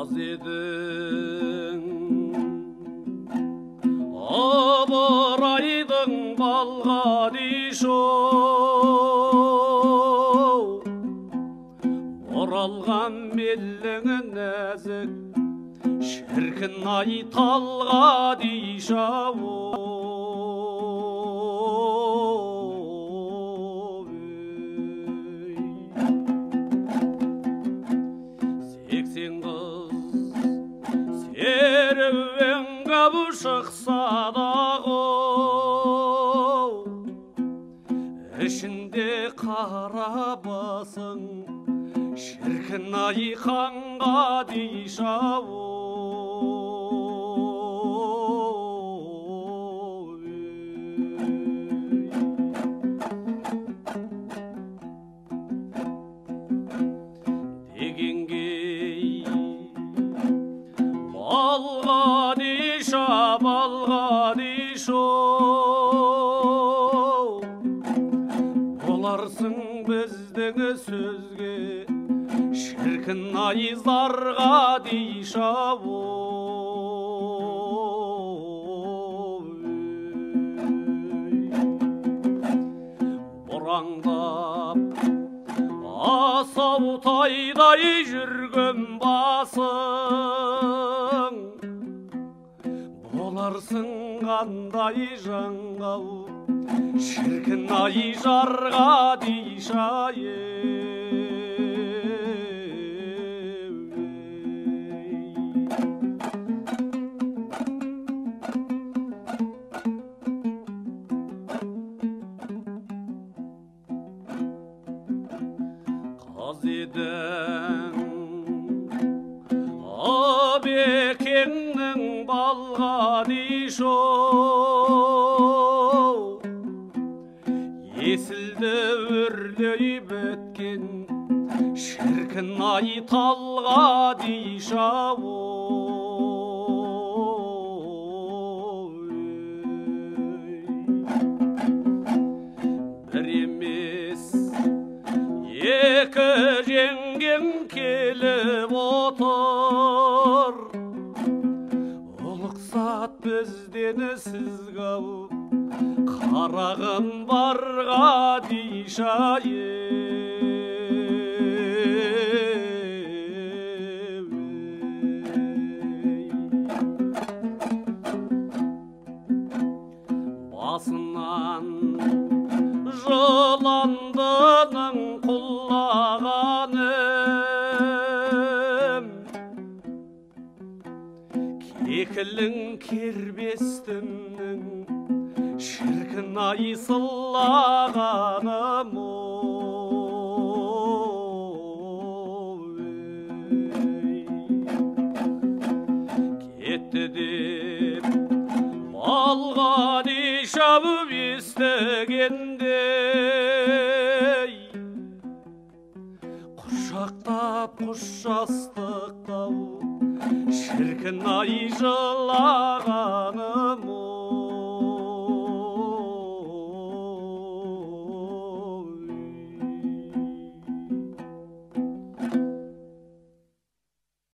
Kaz eдің Абырайдың балғадишоу Оралған беліңі нәзік шіркін ай талғадишоу Серуен қабу шықса дағы ішінде қара басың шіркін ай қанғадишоу Балғадишоу боларсың біздің сөзге шіркін ай зарғадишоу бұраңдап асау тайдай жүрген басың боларсың қандай жаңғау шіркін ай жарғадишоу Kaz eдің Абекеңнің балғадишоу есілді өрлей біткен шіркін ай талғадишоу бір емес екі жеңгем келіп отыр ұлықсат бізден сізгау қарағым барғадишоу басынан жыландының құлағаным кекілің кербестімнің шіркін ай сылағаным кетті деп балғадишоу естігендей құшақтап құшастықтау шіркін ай жылағаным